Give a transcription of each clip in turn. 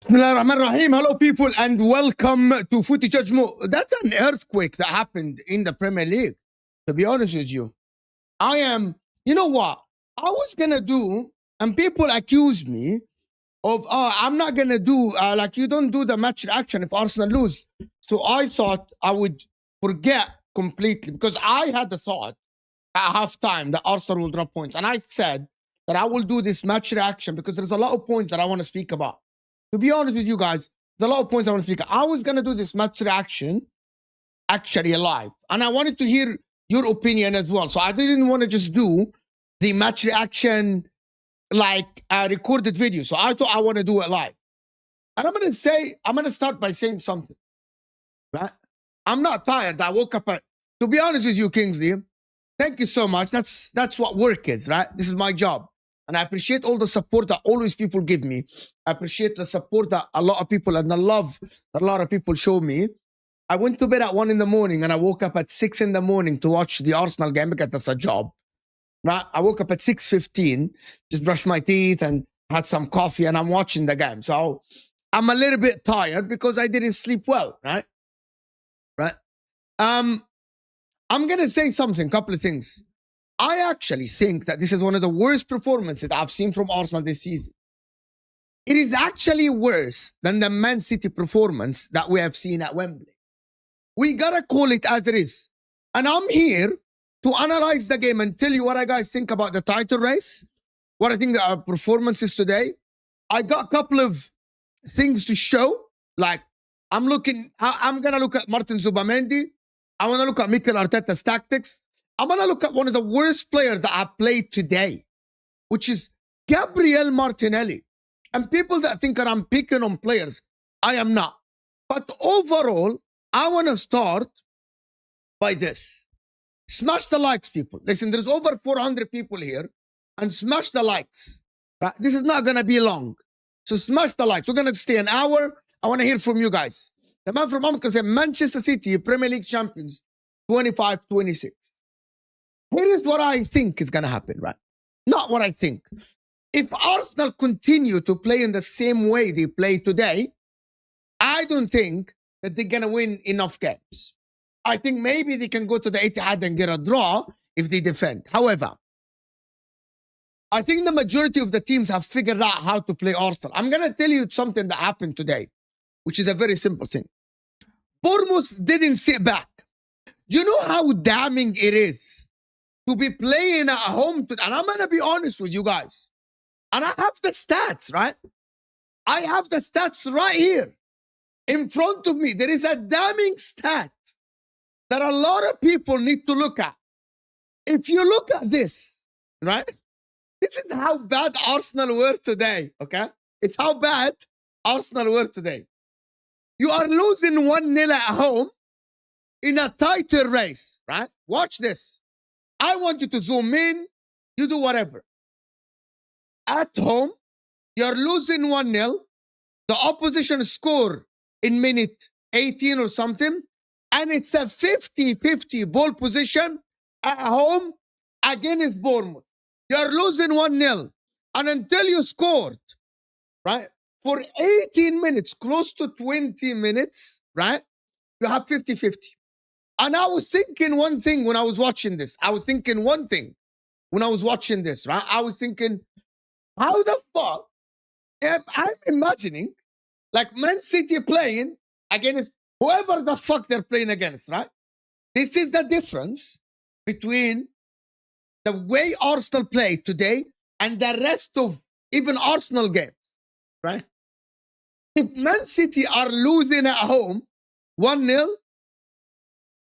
Bismillahirrahmanirrahim. Hello, people, and welcome to Footy Judgment. That's an earthquake that happened in the Premier League, to be honest with you. You know what? I was going to do, and people accuse me of, I'm not going to do, like, you don't do the match reaction if Arsenal lose. So I thought I would forget completely, because I had the thought at halftime that Arsenal will drop points. And I said that I will do this match reaction because there's a lot of points that I want to speak about. To be honest with you guys, there's a lot of points I want to speak. I was going to do this match reaction actually live. And I wanted to hear your opinion as well. So I didn't want to just do the match reaction like a recorded video. So I thought I want to do it live. And I'm going to start by saying something. Right? I'm not tired. I woke up to be honest with you, Kingsley, thank you so much. That's what work is, right? This is my job. And I appreciate all the support that always people give me. I appreciate the support that a lot of people and the love that a lot of people show me. I went to bed at 1 in the morning and I woke up at 6 in the morning to watch the Arsenal game because that's a job. Right? I woke up at 6:15, just brushed my teeth and had some coffee and I'm watching the game. So I'm a little bit tired because I didn't sleep well, right? Right? I'm going to say something, couple of things. I actually think that this is one of the worst performances I've seen from Arsenal this season. It is actually worse than the Man City performance that we have seen at Wembley. We gotta call it as it is. And I'm here to analyze the game and tell you what I guys think about the title race, what I think the performance is today. I got a couple of things to show. Like, I'm gonna look at Martin Zubamendi. I wanna look at Mikel Arteta's tactics. I'm going to look at one of the worst players that I played today, which is Gabriel Martinelli. And people that think that I'm picking on players, I am not. But overall, I want to start by this. Smash the likes, people. Listen, there's over 400 people here, and smash the likes. Right? This is not going to be long. So smash the likes. We're going to stay an hour. I want to hear from you guys. The man from America said Manchester City, Premier League champions, 25-26. Here is what I think is going to happen, right? Not what I think. If Arsenal continue to play in the same way they play today, I don't think that they're going to win enough games. I think maybe they can go to the Etihad and get a draw if they defend. However, I think the majority of the teams have figured out how to play Arsenal. I'm going to tell you something that happened today, which is a very simple thing. Bournemouth didn't sit back. Do you know how damning it is to be playing at home? And I'm going to be honest with you guys. And I have the stats, right? I have the stats right here. In front of me, there is a damning stat that a lot of people need to look at. If you look at this, right? This is how bad Arsenal were today, okay? It's how bad Arsenal were today. You are losing 1-0 at home in a tighter race, right? Watch this. I want you to zoom in. You do whatever. At home, you're losing 1-0. The opposition score in minute 18 or something. And it's a 50-50 ball position at home against Bournemouth. You're losing 1-0. And until you scored, right, for 18 minutes, close to 20 minutes, right, you have 50-50. And I was thinking one thing when I was watching this. I was thinking, right? I was thinking, how the fuck am I imagining like Man City playing against whoever the fuck they're playing against, right? This is the difference between the way Arsenal play today and the rest of even Arsenal games, right? If Man City are losing at home 1-0,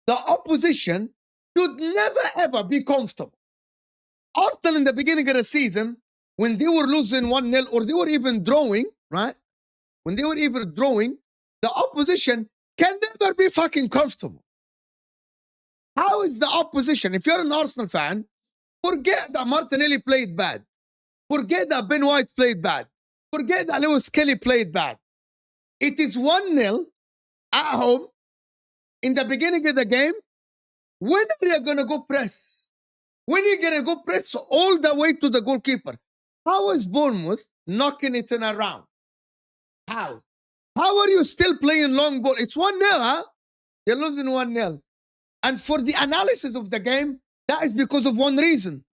the opposition should never ever be comfortable. Arsenal in the beginning of the season, when they were losing 1-0 or they were even drawing, right? When they were even drawing, the opposition can never be fucking comfortable. How is the opposition? If you're an Arsenal fan, forget that Martinelli played bad. Forget that Ben White played bad. Forget that Lewis Kelly played bad. It is 1-0 at home in the beginning of the game. When are you going to go press? When are you going to go press all the way to the goalkeeper? How is Bournemouth knocking it in around? How? How are you still playing long ball? It's 1-0, huh? You're losing 1-0. And for the analysis of the game, that is because of one reason.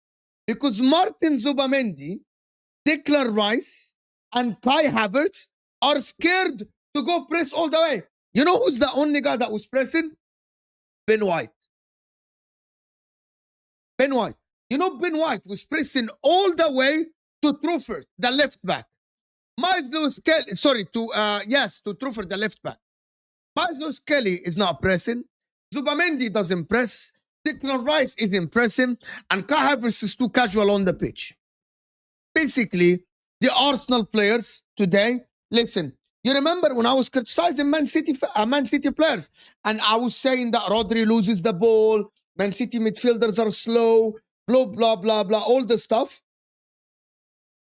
Because Martin Zubamendi, Declan Rice, and Kai Havertz are scared to go press all the way. You know who's the only guy that was pressing? Ben White. Ben White. You know Ben White was pressing all the way to Truffert, the left back. Miles Lewis Kelly, to Truffert, the left back. Miles Lewis Kelly is not pressing. Zubamendi doesn't press. Declan Rice isn't pressing. And Kai Havertz is too casual on the pitch. Basically, the Arsenal players today, listen, you remember when I was criticizing Man City players, and I was saying that Rodri loses the ball, Man City midfielders are slow, blah, blah, blah, blah, all the stuff.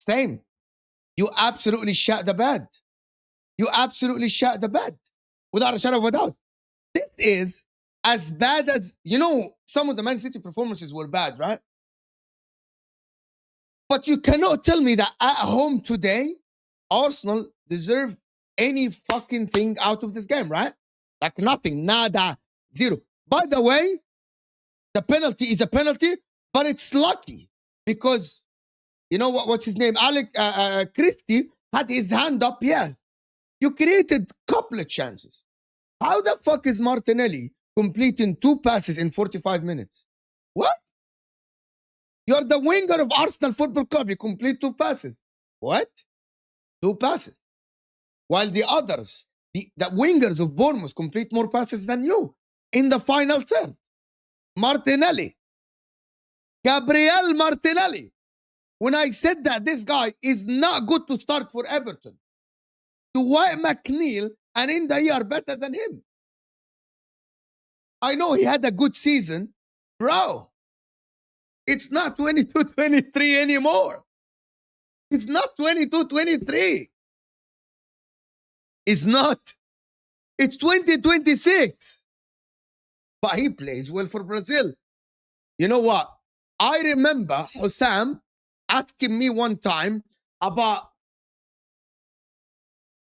Same. You absolutely shot the bed. You absolutely shot the bed. Without a shadow of a doubt. This is as bad as, you know, some of the Man City performances were bad, right? But you cannot tell me that at home today, Arsenal deserve any fucking thing out of this game, right? Like nothing, nada, zero. By the way, the penalty is a penalty, but it's lucky because, you know what's his name? Christie had his hand up here. You created a couple of chances. How the fuck is Martinelli completing 2 passes in 45 minutes? What? You're the winger of Arsenal Football Club. You complete 2 passes. What? 2 passes. While the others, the wingers of Bournemouth complete more passes than you in the final third. Martinelli. Gabriel Martinelli. When I said that this guy is not good to start for Everton, Dwight McNeil and Indy are better than him. I know he had a good season. Bro, it's not 22-23 anymore. It's not 22-23. It's not. It's 2026. But he plays well for Brazil. You know what? I remember Hussam asking me one time about,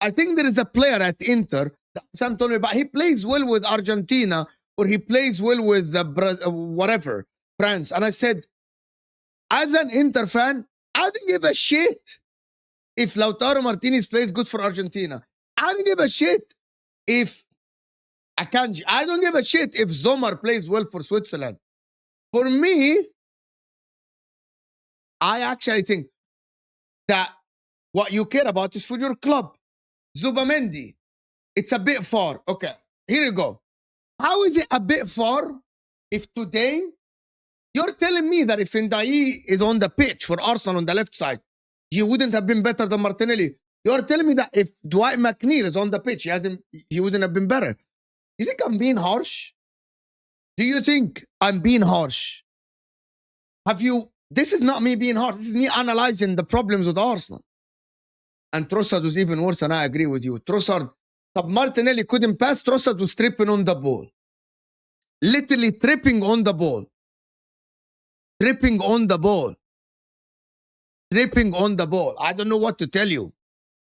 I think there is a player at Inter that Hussam told me about. He plays well with Argentina or he plays well with whatever, France. And I said, as an Inter fan, I don't give a shit if Lautaro Martinez plays good for Argentina. I don't give a shit if Akanji. I don't give a shit if Zomer plays well for Switzerland. For me, I actually think that what you care about is for your club. Zubamendi, It's a bit far. Okay, here you go. How is it a bit far if today you're telling me that if Ndai is on the pitch for Arsenal on the left side, he wouldn't have been better than Martinelli? You're telling me that if Dwight McNeil is on the pitch, he wouldn't have been better. You think I'm being harsh? Do you think I'm being harsh? This is not me being harsh. This is me analyzing the problems with Arsenal. And Trossard was even worse, and I agree with you. Trossard, Martinelli couldn't pass. Trossard was tripping on the ball. Literally tripping on the ball. Tripping on the ball. Tripping on the ball. I don't know what to tell you.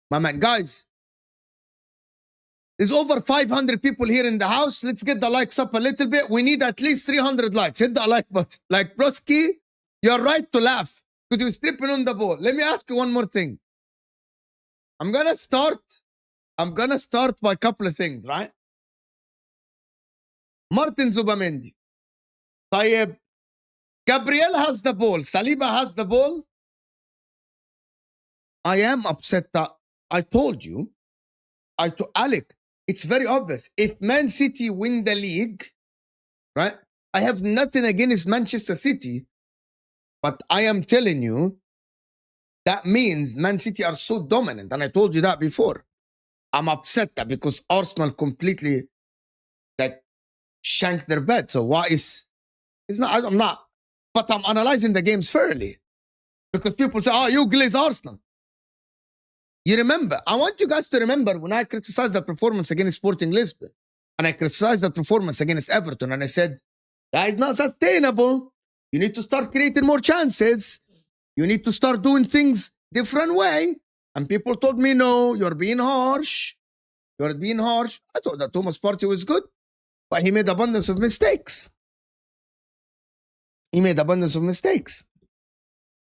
My man, guys, there's over 500 people here in the house. Let's get the likes up a little bit. We need at least 300 likes. Hit the like button. Like, Broski, you're right to laugh because you're tripping on the ball. Let me ask you one more thing. I'm gonna start by a couple of things, right? Martin Zubamendi. طيب. Gabriel has the ball. Saliba has the ball. I am upset that I told you. Alec, it's very obvious. If Man City win the league, right? I have nothing against Manchester City, but I am telling you, that means Man City are so dominant. And I told you that before. I'm upset that because Arsenal completely shanked their bed. So why it's not, I'm not, but I'm analyzing the games fairly. Because people say, oh, you glaze Arsenal. You remember, I want you guys to remember when I criticized the performance against Sporting Lisbon and I criticized the performance against Everton and I said, that is not sustainable. You need to start creating more chances. You need to start doing things different way. And people told me, no, you're being harsh. You're being harsh. I thought that Thomas Partey was good, but he made abundance of mistakes.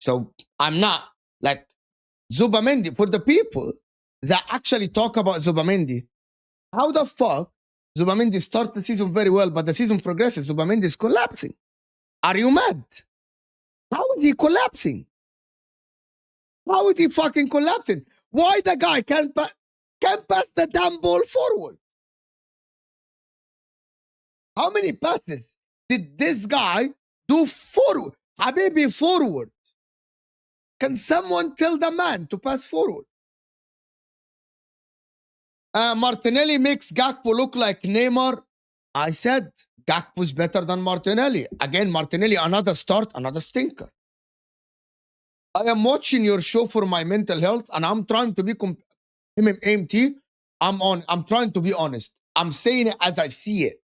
So I'm not like Zubamendi. For the people that actually talk about Zubamendi, how the fuck Zubamendi started the season very well, but the season progresses, Zubamendi is collapsing. Are you mad? How is he collapsing? How is he fucking collapsing? Why the guy can't pass the damn ball forward? How many passes did this guy do forward? Habibi, forward. Can someone tell the man to pass forward? Martinelli makes Gakpo look like Neymar. I said Gakpo's better than Martinelli. Again, Martinelli, another start, another stinker. I am watching your show for my mental health, and I'm trying to be AMT. I'm trying to be honest. I'm saying it as I see it.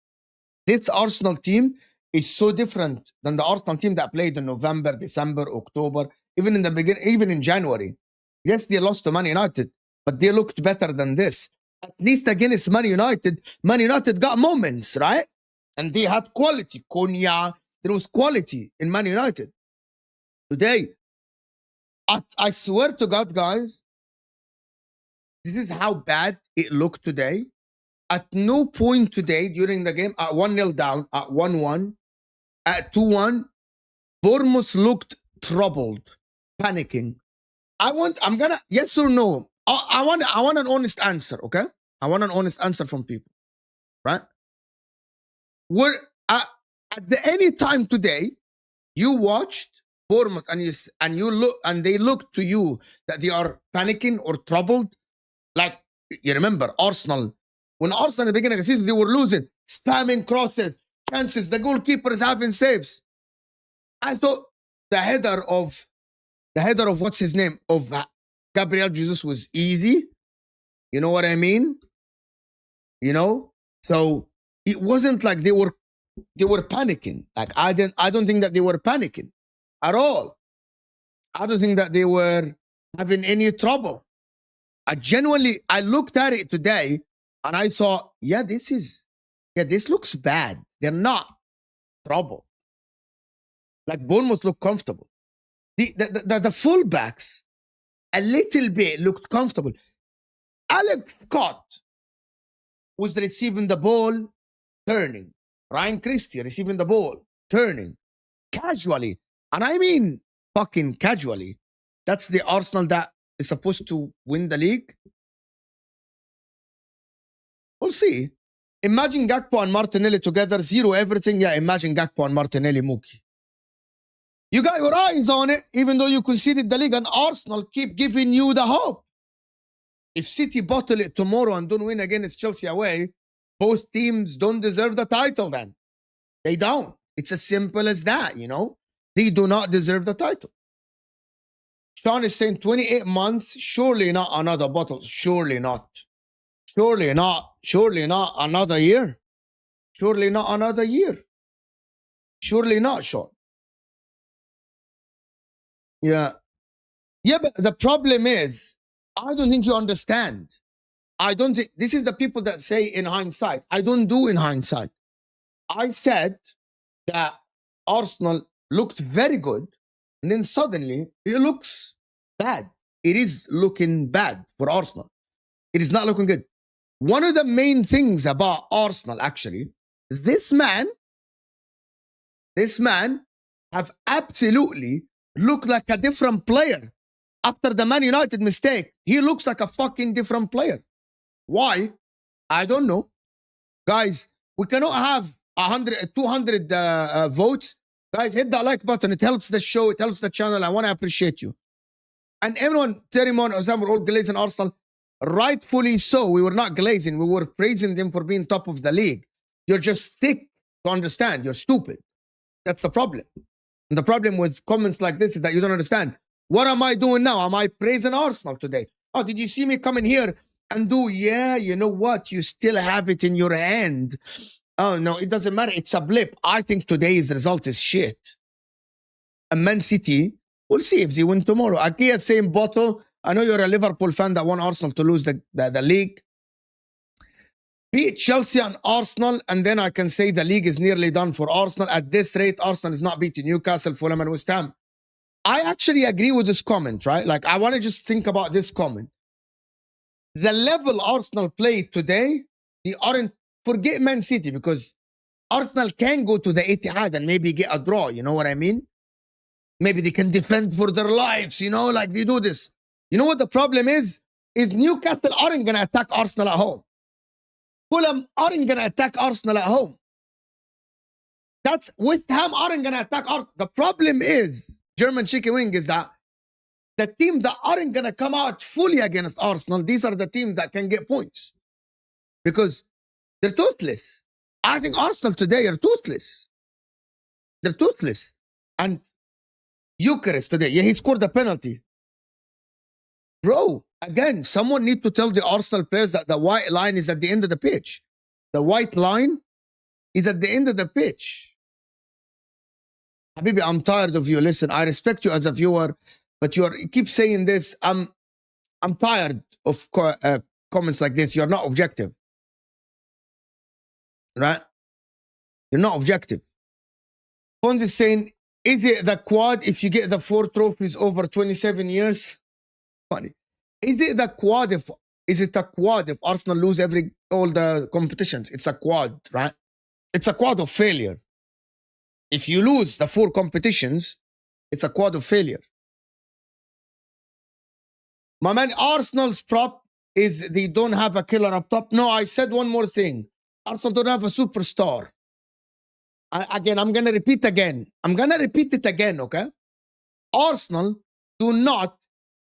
This Arsenal team is so different than the Arsenal team that played in November, December, October, even in the beginning, even in January. Yes, they lost to Man United, but they looked better than this. At least against Man United got moments, right? And they had quality. Konya, there was quality in Man United. Today, I swear to God, guys, this is how bad it looked today. At no point today during the game, at 1-0 down, at 1-1, at 2-1, Bournemouth looked troubled, panicking. Yes or no? I want an honest answer, okay? I want an honest answer from people, right? At any time today, you watched Bournemouth and they look to you that they are panicking or troubled. Like, you remember Arsenal. When Arsenal at the beginning of the season, they were losing, spamming crosses, chances, the goalkeeper is having saves. I thought the header of what's his name, of Gabriel Jesus was easy. You know what I mean? You know? So it wasn't like they were panicking. Like I don't think that they were panicking at all. I don't think that they were having any trouble. I looked at it today and I saw, this looks bad. They're not trouble. Like Bournemouth looked comfortable. The fullbacks a little bit looked comfortable. Alex Scott was receiving the ball, turning. Ryan Christie receiving the ball, turning. Casually. And I mean fucking casually. That's the Arsenal that is supposed to win the league. We'll see. Imagine Gakpo and Martinelli together, zero everything. Yeah, imagine Gakpo and Martinelli, Mookie. You got your eyes on it, even though you conceded the league, and Arsenal keep giving you the hope. If City bottle it tomorrow and don't win against Chelsea away, both teams don't deserve the title then. They don't. It's as simple as that, you know? They do not deserve the title. Sean is saying 28 months, surely not another bottle. Surely not. Surely not. Surely not another year. Surely not another year. Surely not, Sean. Yeah. Yeah, but the problem is, I don't think you understand. I don't think, this is the people that say in hindsight. I don't do in hindsight. I said that Arsenal looked very good, and then suddenly it looks bad. It is looking bad for Arsenal. It is not looking good. One of the main things about Arsenal, actually, this man have absolutely looked like a different player. After the Man United mistake, he looks like a fucking different player. Why? I don't know. Guys, we cannot have 100, 200 votes. Guys, hit that like button. It helps the show. It helps the channel. I want to appreciate you. And everyone, Terimon, Ozam, we're all glazing Arsenal. Rightfully so. We were not glazing. We were praising them for being top of the league. You're just sick to understand. You're stupid. That's the problem. And the problem with comments like this is that you don't understand. What am I doing now? Am I praising Arsenal today? Oh, did you see me coming here and do, yeah, you know what? You still have it in your hand. Oh, no, it doesn't matter. It's a blip. I think today's result is shit. And Man City, we'll see if they win tomorrow. Akia, same bottle. I know you're a Liverpool fan that want Arsenal to lose the league. Beat Chelsea and Arsenal, and then I can say the league is nearly done for Arsenal. At this rate, Arsenal is not beating Newcastle, Fulham, and West Ham. I actually agree with this comment, right? Like, I want to just think about this comment. The level Arsenal played today, they aren't, forget Man City, because Arsenal can go to the Etihad and maybe get a draw, you know what I mean? Maybe they can defend for their lives, you know, like they do this. You know what the problem is? Is Newcastle aren't going to attack Arsenal at home. Fulham aren't going to attack Arsenal at home. That's West Ham aren't going to attack Arsenal. The problem is, German chicken wing, is that the teams that aren't going to come out fully against Arsenal, these are the teams that can get points. Because they're toothless. I think Arsenal today are toothless. They're toothless. And Gyökeres today, yeah, he scored a penalty. Bro, again, someone need to tell the Arsenal players that the white line is at the end of the pitch. The white line is at the end of the pitch. Habibi, I'm tired of you. Listen, I respect you as a viewer, but you keep saying this. I'm tired of comments like this. You're not objective. Right? You're not objective. Fonz is saying, is it the quad if you get the 4 trophies over 27 years? Funny. Is it the quad if Arsenal lose all the competitions? It's a quad, right? It's a quad of failure. If you lose the 4 competitions, it's a quad of failure. My man, Arsenal's prop is they don't have a killer up top. No, I said one more thing. Arsenal don't have a superstar. I'm going to repeat again. I'm going to repeat it again, okay? Arsenal do not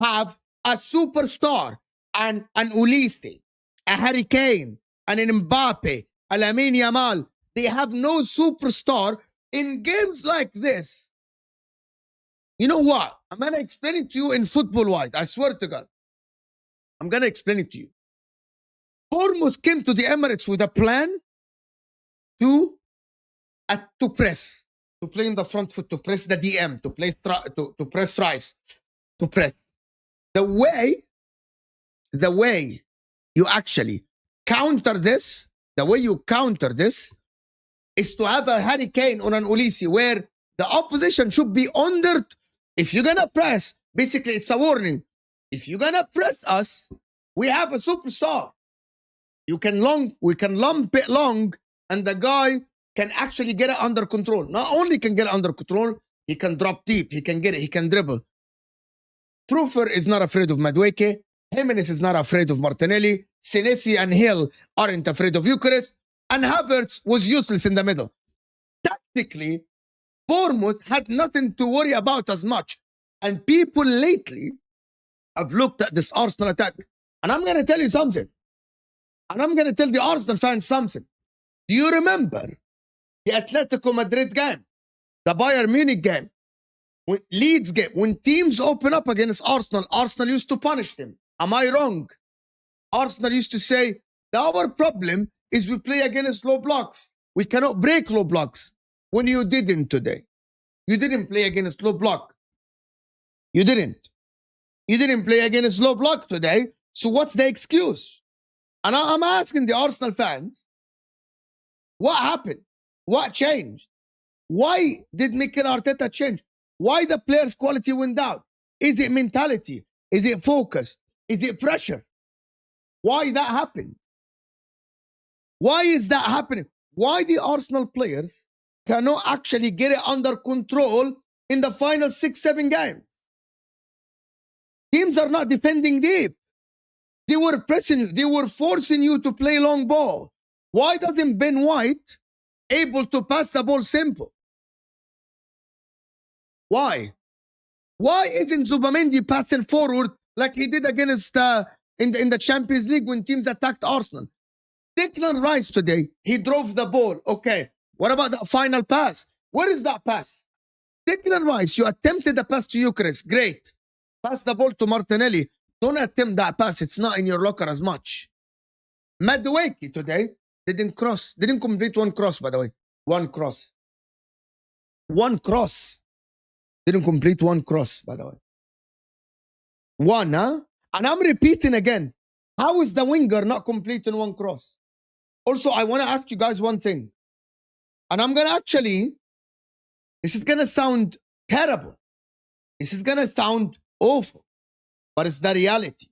have a superstar, an Ulisse, a Harry Kane, an Mbappe, a Lamine Yamal. They have no superstar in games like this. You know what? I'm going to explain it to you in football-wise. I swear to God. I'm going to explain it to you. Bournemouth came to the Emirates with a plan to press, to play in the front foot, to press the DM, to press Rice, to press. The way you actually counter this, is to have a Harry Kane on an Ulisse where the opposition should be under. If you're going to press, basically it's a warning. If you're going to press us, we have a superstar. We can lump it long, and the guy can actually get it under control. Not only can get it under control, he can drop deep, he can get it, he can dribble. Trufer is not afraid of Madueke. Jimenez is not afraid of Martinelli. Senesi and Hill aren't afraid of Gyökeres. And Havertz was useless in the middle. Tactically, Bournemouth had nothing to worry about as much. And people lately have looked at this Arsenal attack. And I'm going to tell you something. And I'm going to tell the Arsenal fans something. Do you remember the Atletico Madrid game? The Bayern Munich game? Leeds game? When teams open up against Arsenal, Arsenal used to punish them. Am I wrong? Arsenal used to say, our problem is we play against low blocks. We cannot break low blocks. When you didn't today. You didn't play against low block. You didn't. You didn't play against low block today. So what's the excuse? And I'm asking the Arsenal fans, what happened? What changed? Why did Mikel Arteta change? Why the players' quality went down? Is it mentality? Is it focus? Is it pressure? Why that happened? Why is that happening? Why the Arsenal players cannot actually get it under control in the final 6-7 games? Teams are not defending deep. They were pressing you. They were forcing you to play long ball. Why doesn't Ben White able to pass the ball simple? Why? Why isn't Zubamendi passing forward like he did against in the Champions League when teams attacked Arsenal? Declan Rice today, he drove the ball. Okay, what about that final pass? Where is that pass? Declan Rice, you attempted the pass to Gyökeres. Great. Pass the ball to Martinelli. Don't attempt that pass. It's not in your locker as much. Madueke today didn't complete one cross, by the way. One cross. Didn't complete one cross, by the way. One, huh? And I'm repeating again. How is the winger not completing one cross? Also, I want to ask you guys one thing. And I'm going to actually, this is going to sound terrible. This is going to sound awful. But it's the reality.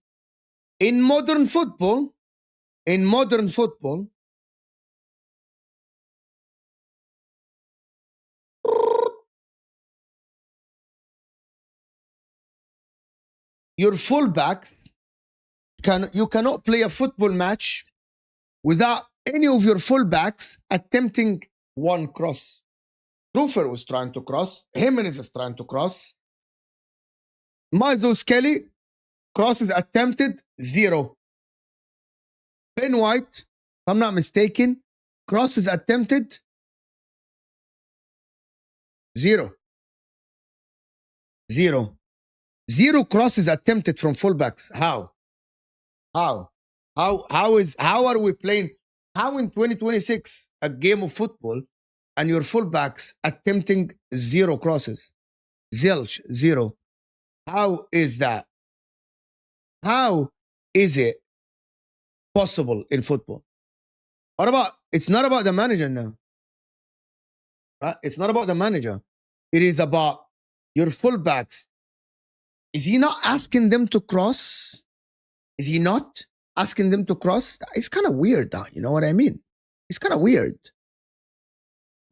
In modern football, your fullbacks, you cannot play a football match without any of your fullbacks attempting one cross. Rufer was trying to cross. Jimenez is trying to cross. Miles Kelly, crosses attempted, 0. Ben White, if I'm not mistaken, crosses attempted, 0. 0. 0 crosses attempted from fullbacks. How? How are we playing? How in 2026 a game of football and your fullbacks attempting 0 crosses? Zilch, 0. How is that? How is it possible in football? It's not about the manager now. Right? It's not about the manager. It is about your fullbacks. Is he not asking them to cross? Is he not asking them to cross? It's kind of weird, you know what I mean? It's kind of weird.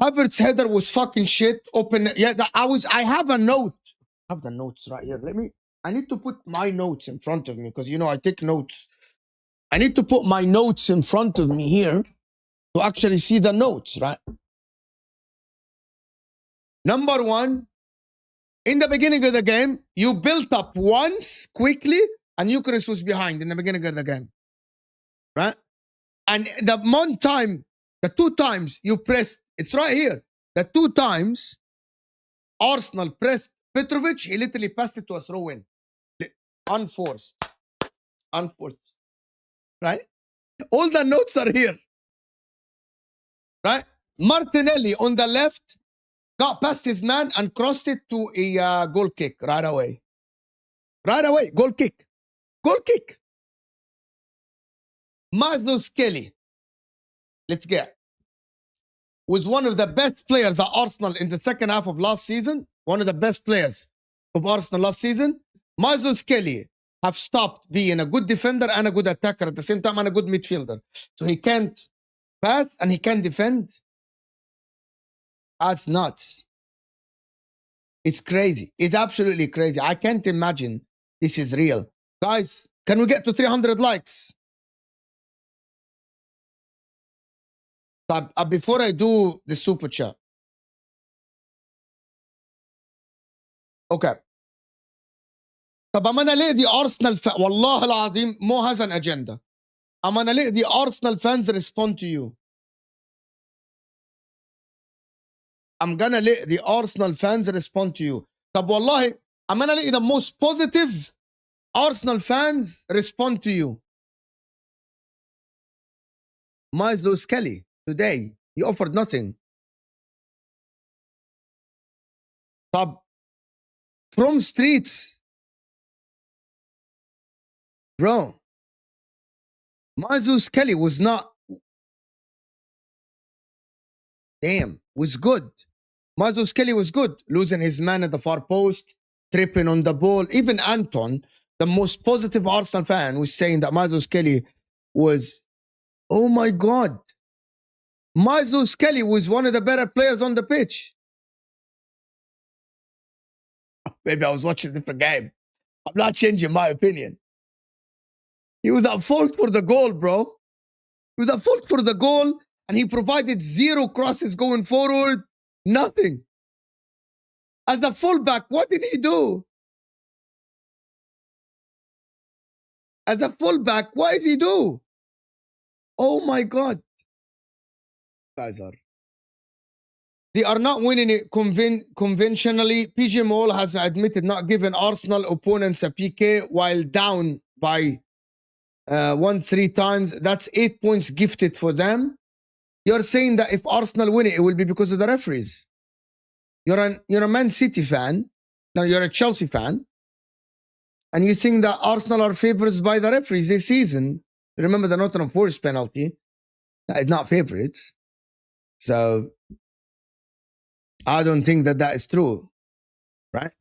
Havertz's header was fucking shit. Open. Yeah, I have a note. I have the notes right here. I need to put my notes in front of me because, I take notes. I need to put my notes in front of me here to actually see the notes, right? Number 1, in the beginning of the game, you built up once quickly and Gyökeres was behind in the beginning of the game, right? And the 2 times you pressed, it's right here. The 2 times Arsenal pressed Petrovic, he literally passed it to a throw-in. Unforced. Right? All the notes are here. Right? Martinelli on the left got past his man and crossed it to a goal kick right away. Goal kick. Miles Kelly, let's get, was one of the best players at Arsenal in the second half of last season. One of the best players of Arsenal last season. Miles Kelly have stopped being a good defender and a good attacker at the same time and a good midfielder. So he can't pass and he can't defend. That's nuts. It's crazy. It's absolutely crazy. I can't imagine this is real. Guys, Can we get to 300 likes? Before I do the super chat. Okay. طب I'm gonna let the Arsenal والله العظيم Mo has an agenda. I'm gonna let the Arsenal fans respond to you. I'm gonna let the Arsenal fans respond to you. طب والله I'm gonna let the most positive Arsenal fans respond to you. Miles Kelly today he offered nothing. طب from streets, bro. Miles Kelly was not. Damn, was good. Miles Kelly was good, losing his man at the far post, tripping on the ball. Even Anton, the most positive Arsenal fan, was saying that Miles Kelly was, oh my God. Miles Kelly was one of the better players on the pitch. Maybe I was watching a different game. I'm not changing my opinion. He was at fault for the goal, bro. He was at fault for the goal, and he provided zero crosses going forward. Nothing. As the fullback, what did he do? As a fullback, what does he do? Oh my God. Guys are. They are not winning it conventionally. PG Mall has admitted not giving Arsenal opponents a PK while down by 1-3 times. That's 8 points gifted for them. You're saying that if Arsenal win it, it will be because of the referees. You're a Man City fan. Now you're a Chelsea fan. And you think that Arsenal are favorites by the referees this season. Remember the Nottingham Forest penalty. That is not favorites. So I don't think that is true. Right?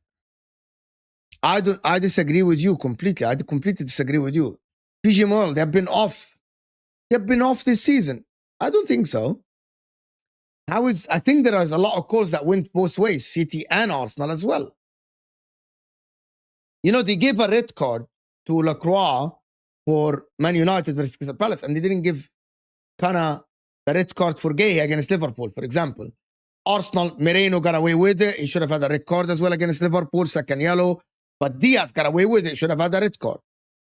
I disagree with you completely. I completely disagree with you. PG Mall, they have been off. They have been off this season. I don't think so. I think there is a lot of calls that went both ways, City and Arsenal as well. You know, they gave a red card to Lacroix for Man United versus Crystal Palace, and they didn't give the red card for Gay against Liverpool, for example. Arsenal, Moreno got away with it. He should have had a red card as well against Liverpool, second yellow. But Diaz got away with it. He should have had a red card.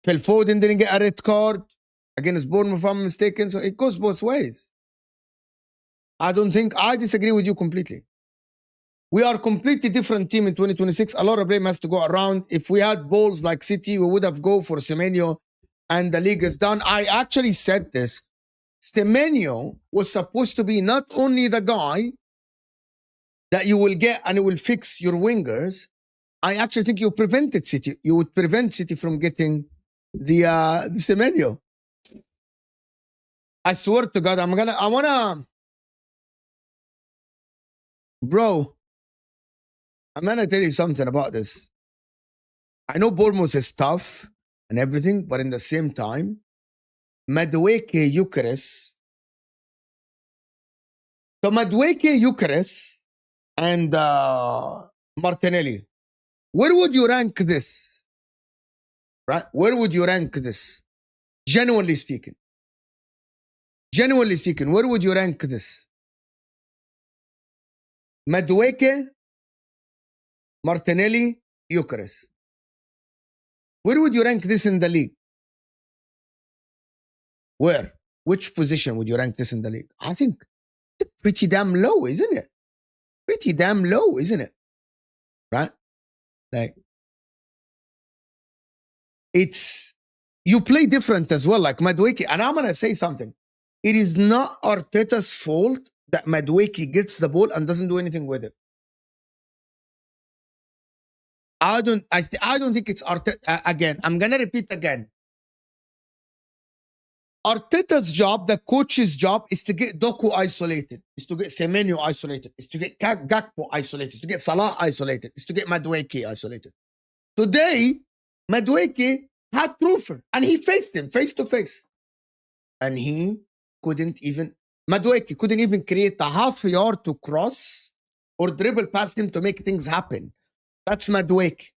Phil Foden didn't get a red card against Bournemouth, if I'm mistaken. So it goes both ways. I disagree with you completely. We are a completely different team in 2026. A lot of blame has to go around. If we had balls like City, we would have go for Semenyo, and the league is done. I actually said this. Semenyo was supposed to be not only the guy that you will get and it will fix your wingers. I actually think you prevented City. You would prevent City from getting the Semenyo. I swear to God, bro, I'm gonna tell you something about this. I know Bournemouth is tough and everything, but in the same time, Madueke Gyökeres. So Madueke Gyökeres and Martinelli. Where would you rank this? Right? Where would you rank this? Genuinely speaking. Genuinely speaking, where would you rank this? Madueke, Martinelli, Gyökeres. Where would you rank this in the league? Where? Which position would you rank this in the league? I think pretty damn low, isn't it? Pretty damn low, isn't it? Right? Like, you play different as well, like Madueke. And I'm going to say something. It is not Arteta's fault that Madueke gets the ball and doesn't do anything with it. I don't think it's Arteta. Again, I'm going to repeat again. Arteta's job, the coach's job, is to get Doku isolated, is to get Semenyo isolated, is to get Gakpo isolated, is to get Salah isolated, is to get Madueke isolated. Today, Madueke had Trufer, and he faced him face to face. And Madueke couldn't even create a half yard to cross or dribble past him to make things happen. That's Madueke.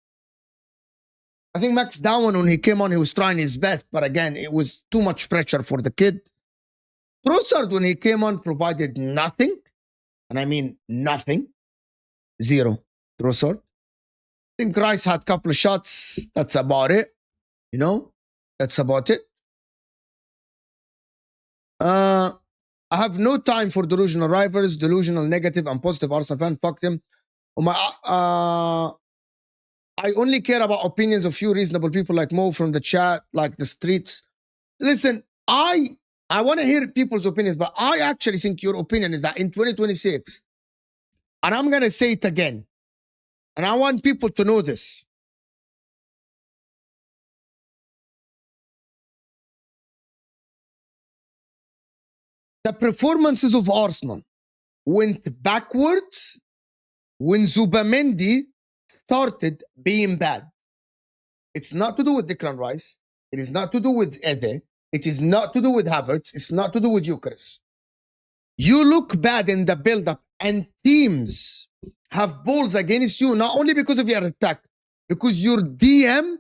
I think Max Darwin, when he came on, he was trying his best, but again, it was too much pressure for the kid. Trossard, when he came on, provided nothing, and I mean nothing. Zero. Trossard. I think Rice had a couple of shots. That's about it. You know, that's about it. I have no time for delusional rivals, delusional, negative, and positive Arsenal fan. Fuck them. I only care about opinions of few reasonable people like Mo from the chat, like the streets. Listen, I want to hear people's opinions, but I actually think your opinion is that in 2026, and I'm going to say it again, and I want people to know this. The performances of Arsenal went backwards when Zubamendi started being bad. It's not to do with Declan Rice. It is not to do with Ede. It is not to do with Havertz. It's not to do with Gyökeres. You look bad in the build-up, and teams have balls against you, not only because of your attack, because your DM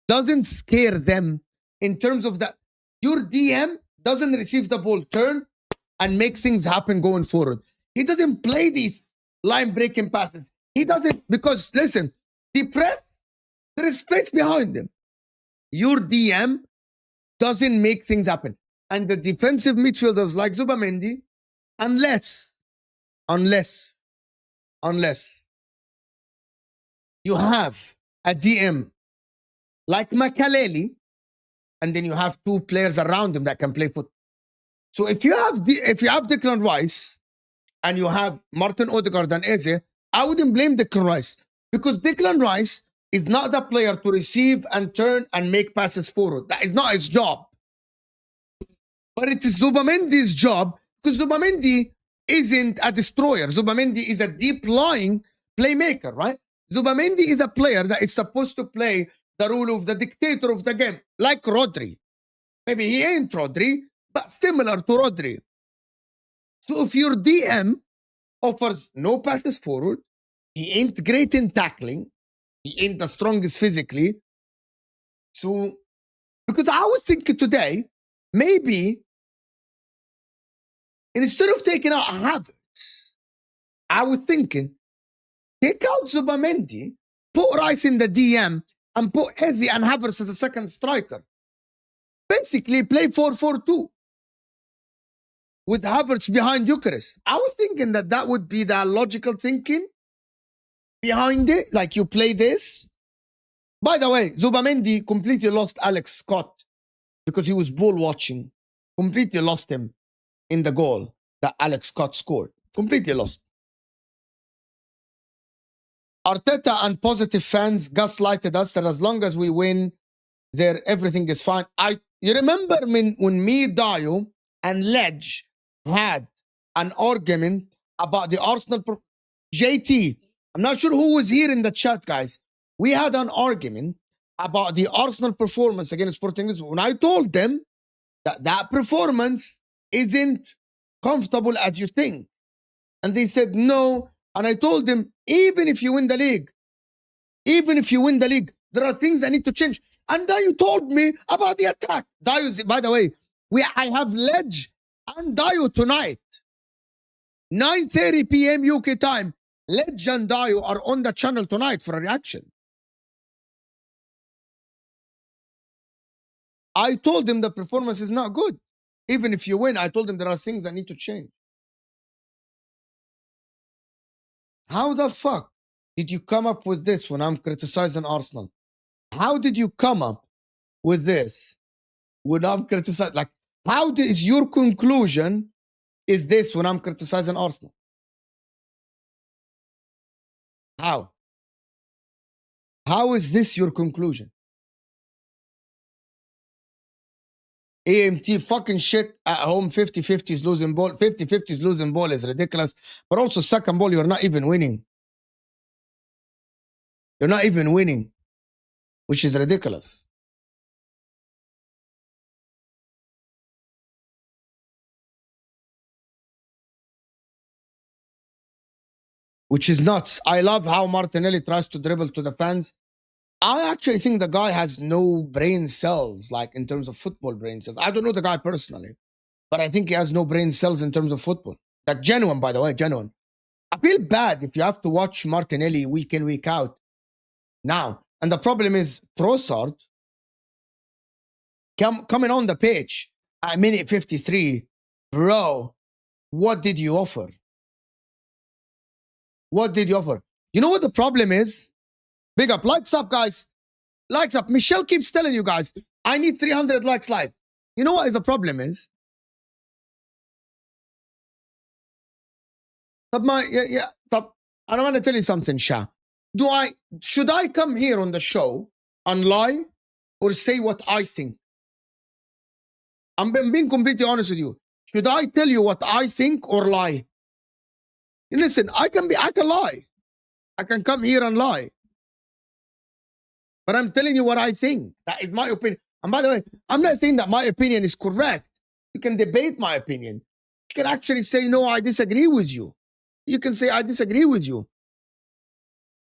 doesn't scare them in terms of that. Your DM doesn't receive the ball, turn, and make things happen going forward. He doesn't play these line-breaking passes. He doesn't, because, listen, the press, there is space behind him. Your DM doesn't make things happen. And the defensive midfielders like Zubamendi, unless you have a DM like Makaleli, and then you have two players around him that can play football. So if you have Declan Rice and you have Martin Odegaard and Eze, I wouldn't blame Declan Rice, because Declan Rice is not the player to receive and turn and make passes forward. That is not his job. But it is Zubamendi's job, because Zubamendi isn't a destroyer. Zubamendi is a deep-lying playmaker, right? Zubamendi is a player that is supposed to play the role of the dictator of the game, like Rodri. Maybe he ain't Rodri, but similar to Rodri. So if your DM offers no passes forward, he ain't great in tackling, he ain't the strongest physically. So, because I was thinking today, maybe instead of taking out Havertz, I was thinking, take out Zubamendi, put Rice in the DM, and put Eze and Havertz as a second striker. Basically, play 4-4-2 with Havertz behind Gyökeres. I was thinking that would be the logical thinking behind it. Like, you play this. By the way, Zubamendi completely lost Alex Scott because he was ball watching. Completely lost him in the goal that Alex Scott scored. Completely lost. Arteta and positive fans gaslighted us that as long as we win, there everything is fine. You remember when me, Dayo, and Ledge had an argument about the Arsenal. JT, I'm not sure who was here in the chat, guys. We had an argument about the Arsenal performance against Sporting Lisbon. When I told them that performance isn't comfortable as you think, and they said no. And I told them, even if you win the league, there are things that need to change. And Dayo told me about the attack. Dayo, by the way, I have Ledge and Dayo tonight. 9:30 p.m. UK time. Ledge and Dayo are on the channel tonight for a reaction. I told them the performance is not good. Even if you win, I told them there are things that need to change. How the fuck did you come up with this when I'm criticizing Arsenal? How did you come up with this when I'm criticizing? Like, is your conclusion is this when I'm criticizing Arsenal? How? How is this your conclusion? AMT fucking shit at home, 50-50 is losing ball. 50-50 is losing ball is ridiculous. But also, second ball, you're not even winning. You're not even winning, which is ridiculous. Which is nuts. I love how Martinelli tries to dribble to the fans. I actually think the guy has no brain cells, like in terms of football brain cells. I don't know the guy personally, but I think he has no brain cells in terms of football. Like genuine, by the way, genuine. I feel bad if you have to watch Martinelli week in, week out now. And the problem is Trossard coming on the pitch at minute 53. Bro, what did you offer? What did you offer? You know what the problem is? Big up. Likes up, guys. Likes up. Michelle keeps telling you guys, I need 300 likes live. You know what is the problem is? I want to tell you something, Shah. Should I come here on the show and lie or say what I think? I'm being completely honest with you. Should I tell you what I think or lie? Listen, I can lie. I can come here and lie. But I'm telling you what I think. That is my opinion. And by the way, I'm not saying that my opinion is correct. You can debate my opinion. You can actually say, no, I disagree with you. You can say, I disagree with you.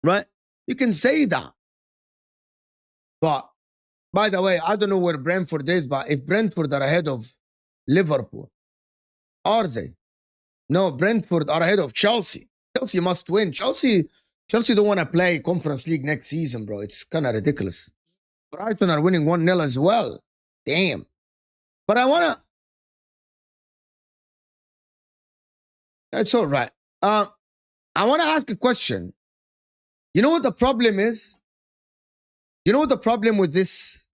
Right? You can say that. But, by the way, I don't know where Brentford is, but if Brentford are ahead of Liverpool, are they? No, Brentford are ahead of Chelsea. Chelsea must win. Chelsea don't want to play Conference League next season, bro. It's kind of ridiculous. Brighton are winning 1-0 as well. Damn. But I want to... It's all right. I want to ask a question. You know what the problem is? You know what the problem with this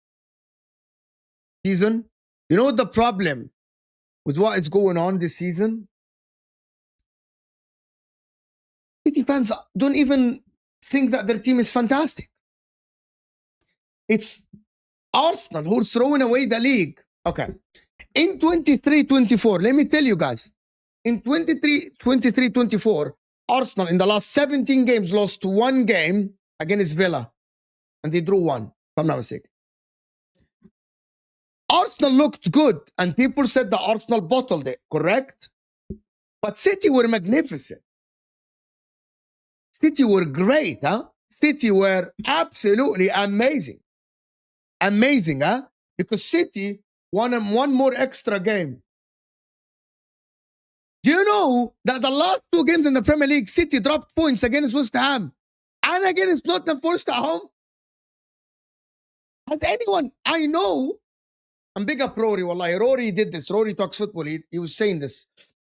season? You know what the problem with what is going on this season? City fans don't even think that their team is fantastic. It's Arsenal who's throwing away the league. Okay. In 23-24, let me tell you guys, in 23-24, Arsenal in the last 17 games lost one game against Villa. And they drew one, if I'm not mistaken. Arsenal looked good, and people said that Arsenal bottled it, correct? But City were magnificent. City were great, huh? City were absolutely amazing. Amazing, huh? Because City won one more extra game. Do you know that the last two games in the Premier League, City dropped points against West Ham and against Nottingham Forest at home? Has anyone, I know, I'm big up Rory, wallahi. Rory did this. Rory talks football. He was saying this.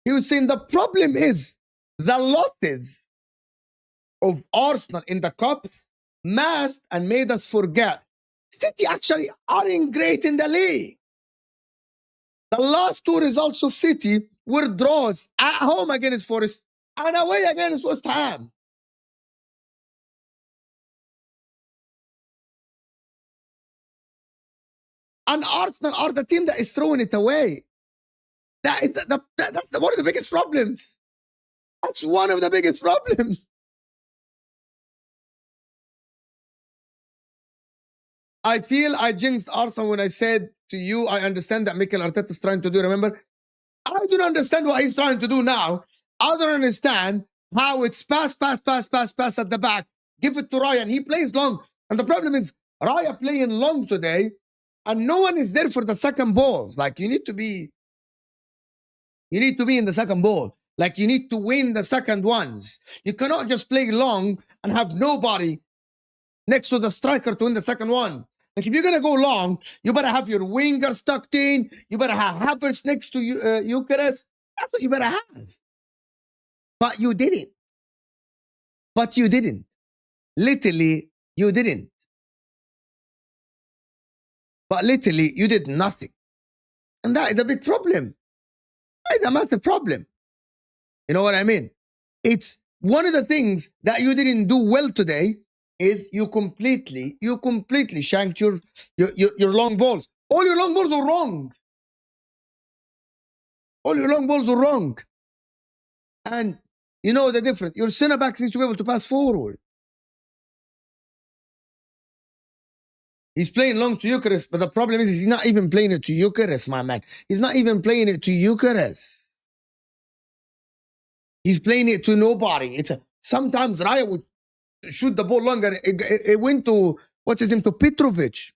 He was saying the problem is the losses of Arsenal in the cups masked and made us forget City actually aren't great in the league. The last two results of City were draws at home against Forest and away against West Ham. And Arsenal are the team that is throwing it away. That's one of the biggest problems. That's one of the biggest problems. I feel I jinxed Arsenal when I said to you, I understand that Mikel Arteta is trying to do. Remember, I don't understand what he's trying to do now. I don't understand how it's pass at the back. Give it to Ryan. He plays long. And the problem is, Raya playing long today, and no one is there for the second balls. Like, you need to be in the second ball. Like, you need to win the second ones. You cannot just play long and have nobody next to the striker to win the second one. Like, if you're going to go long, you better have your wingers tucked in. You better have Havertz next to Gyökeres. That's what you better have. But you didn't. Literally, you didn't. But literally, you did nothing. And that is a big problem. That is a massive problem. You know what I mean? It's one of the things that you didn't do well today is you completely shanked your long balls. All your long balls were wrong. All your long balls were wrong. And you know the difference. Your center backs need to be able to pass forward. He's playing long to Gyökeres, but the problem is he's not even playing it to Gyökeres, my man. He's not even playing it to Gyökeres. He's playing it to nobody. Sometimes Raya would shoot the ball long and it went to what's his name, to Petrovic.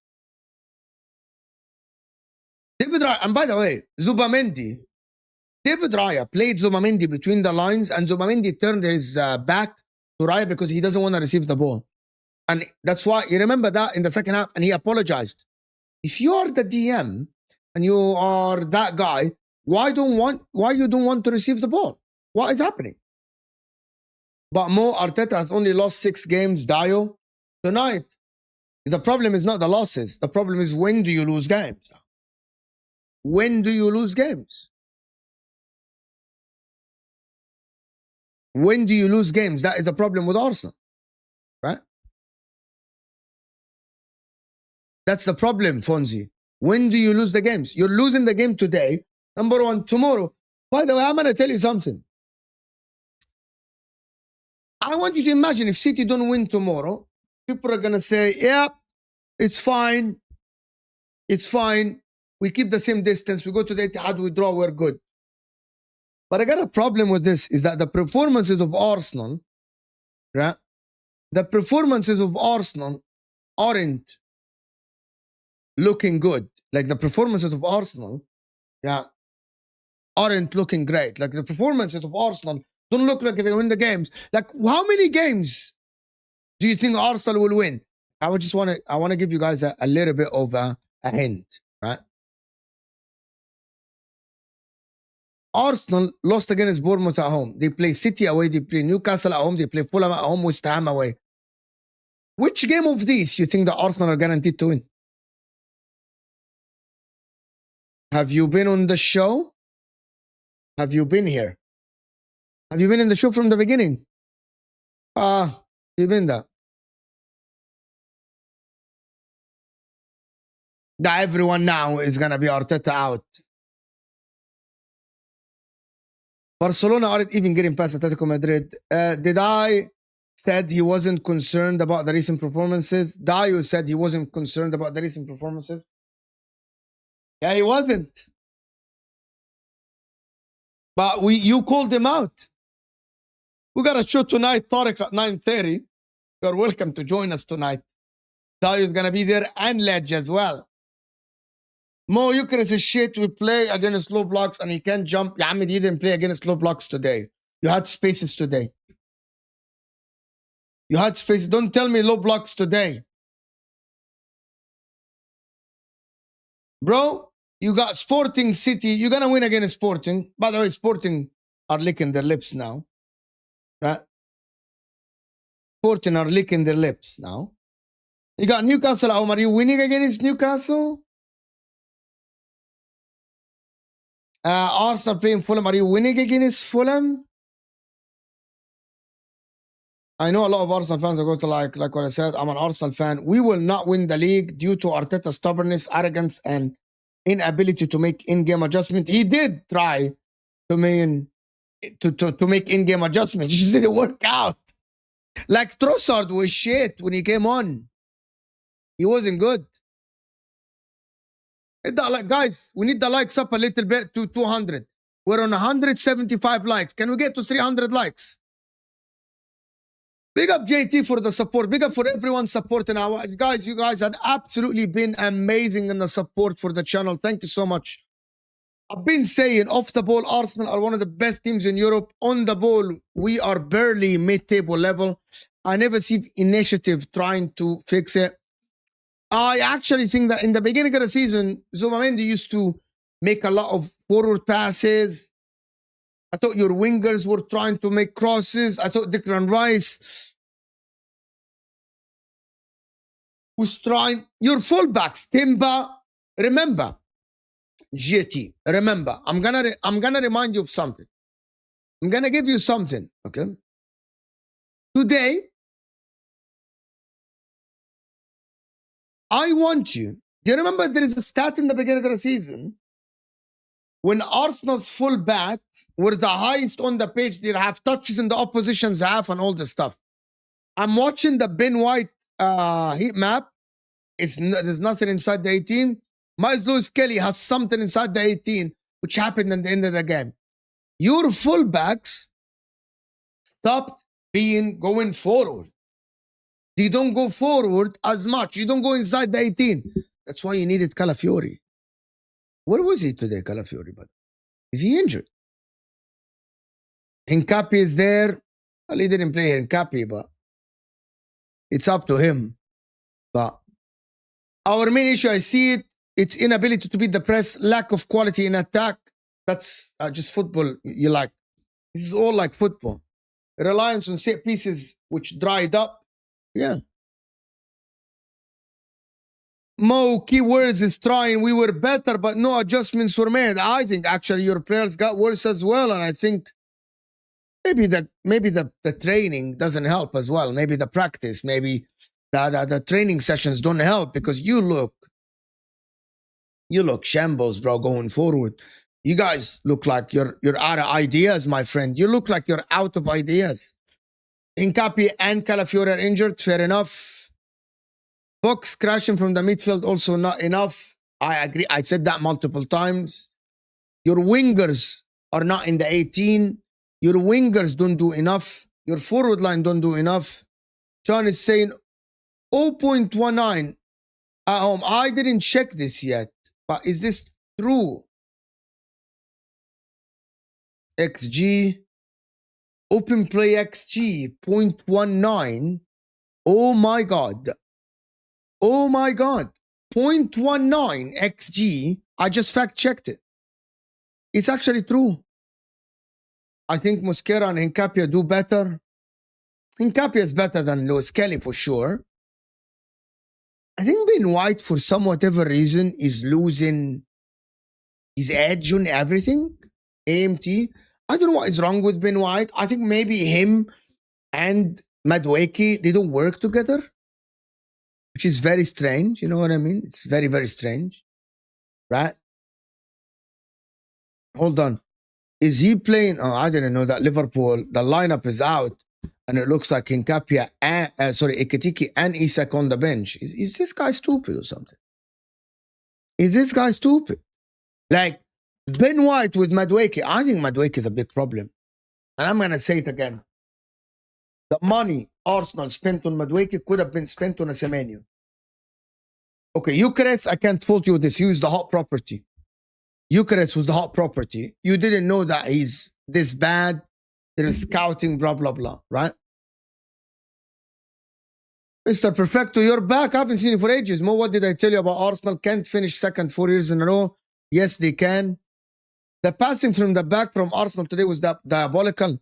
David Raya, and by the way, Zubamendi, David Raya played Zubamendi between the lines, and Zubamendi turned his back to Raya because he doesn't want to receive the ball. And that's why, you remember that in the second half, and he apologized. If you are the DM and you are that guy, why you don't want to receive the ball? What is happening? But Arteta has only lost 6 games, Dio, tonight. The problem is not the losses. The problem is, when do you lose games? When do you lose games? When do you lose games? That is a problem with Arsenal, right? That's the problem, Fonzie. When do you lose the games? You're losing the game today. Number one, tomorrow. By the way, I'm going to tell you something. I want you to imagine if City don't win tomorrow, people are going to say, yeah, it's fine. It's fine. We keep the same distance. We go to the Etihad, we draw, we're good. But I got a problem with this, is that the performances of Arsenal, right? The performances of Arsenal aren't looking good. Like the performances of Arsenal, yeah, aren't looking great. Like the performances of Arsenal don't look like they win the games. Like, how many games do you think Arsenal will win? I want to give you guys a little bit of a hint, right? Arsenal lost against Bournemouth at home. They play City away, they play Newcastle at home, they play Fulham at home, West Ham away. Which game of these you think the Arsenal are guaranteed to win? Have you been on the show? Have you been here? Have you been in the show from the beginning? You've been there. That everyone now is going to be Arteta out. Barcelona aren't even getting past Atletico Madrid. Did I said he wasn't concerned about the recent performances? Dio said he wasn't concerned about the recent performances. Yeah, he wasn't. But you called him out. We got a show tonight, Tariq, at 9:30. You're welcome to join us tonight. Dio is going to be there, and Ledge as well. Gyökeres is shit. We play against low blocks and he can't jump. Yeah, you didn't play against low blocks today. You had spaces today. You had spaces. Don't tell me low blocks today. Bro, you got Sporting City. You're going to win against Sporting. By the way, Sporting are licking their lips now. Right? Sporting are licking their lips now. You got Newcastle at home. Are you winning against Newcastle? Arsenal playing Fulham. Are you winning against Fulham? I know a lot of Arsenal fans are going to like what I said. I'm an Arsenal fan. We will not win the league due to Arteta's stubbornness, arrogance, and inability to make in-game adjustment. He did try to make in-game adjustments. It just didn't work out. Like Trossard was shit when he came on. He wasn't good. Guys, we need the likes up a little bit to 200. We're on 175 likes. Can we get to 300 likes? Big up JT for the support. Big up for everyone supporting our guys. You guys had absolutely been amazing in the support for the channel. Thank you so much. I've been saying, off the ball, Arsenal are one of the best teams in Europe. On the ball, we are barely mid-table level. I never see initiative trying to fix it. I actually think that in the beginning of the season, Zubamendi used to make a lot of forward passes. I thought your wingers were trying to make crosses. I thought Declan Rice was trying. Your fullbacks, Timber, remember, GT, remember. I'm gonna remind you of something. I'm gonna give you something, okay? Today, I want you. Do you remember there is a stat in the beginning of the season when Arsenal's fullbacks were the highest on the page? They have touches in the opposition's half and all this stuff. I'm watching the Ben White heat map. There's nothing inside the 18. Miles Lewis Kelly has something inside the 18, which happened at the end of the game. Your fullbacks stopped going forward. You don't go forward as much. You don't go inside the 18. That's why you needed Calafiori. Where was he today, Calafiori? But is he injured? Hincapi is there. Well, he didn't play Hincapi, but it's up to him. But our main issue, I see it, it's inability to beat the press, lack of quality in attack. That's just football you like. This is all like football. Reliance on set pieces, which dried up. Yeah. Mo, keywords is trying. We were better, but no adjustments were made. I think actually your players got worse as well, and I think maybe the training doesn't help as well. Maybe the practice, maybe the training sessions don't help, because you look shambles, bro, going forward. You guys look like you're out of ideas, my friend. You look like you're out of ideas. Hincapi and Calafiori are injured. Fair enough. Box crashing from the midfield, also not enough. I agree. I said that multiple times. Your wingers are not in the 18. Your wingers don't do enough. Your forward line don't do enough. John is saying 0.19 at home. I didn't check this yet, but is this true? XG. Open play XG 0.19. Oh my God. Oh my God. 0.19 XG. I just fact checked it. It's actually true. I think Mosquera and Hincapi do better. Hincapi is better than Lewis Kelly for sure. I think Ben White, for some whatever reason, is losing his edge on everything. AMT. I don't know what is wrong with Ben White. I think maybe him and Madueke, they don't work together, which is very strange. You know what I mean? It's very, very strange. Right? Hold on. Is he playing? Oh, I didn't know that Liverpool, the lineup is out, and it looks like Hincapia and, Ekitiki and Isak on the bench. Is this guy stupid or something? Is this guy stupid? Like, Ben White with Madueke. I think Madueke is a big problem. And I'm going to say it again. The money Arsenal spent on Madueke could have been spent on a Semenyo. Okay, Gyökeres, I can't fault you with this. He was the hot property. Gyökeres was the hot property. You didn't know that he's this bad. There is scouting, blah, blah, blah, right? Mr. Perfecto, you're back. I haven't seen you for ages. Mo, what did I tell you about Arsenal? Can't finish second 4 years in a row. Yes, they can. The passing from the back from Arsenal today was diabolical.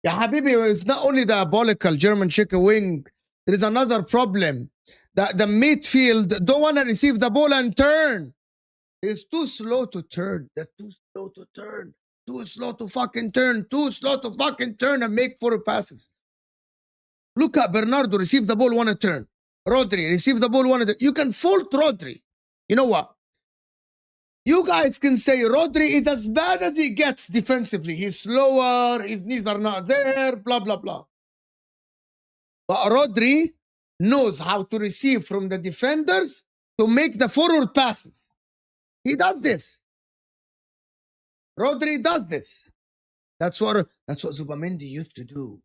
Ya Habibi, it's not only diabolical, German chicken wing. There is another problem. The midfield don't want to receive the ball and turn. It's too slow to turn. They're too slow to turn. Too slow to fucking turn. Too slow to fucking turn and make forward passes. Look at Bernardo, receive the ball, want to turn. Rodri, receive the ball, want to turn. You can fault Rodri. You know what? You guys can say Rodri is as bad as he gets defensively. He's slower, his knees are not there, blah, blah, blah. But Rodri knows how to receive from the defenders to make the forward passes. He does this. Rodri does this. That's what Zubamendi used to do.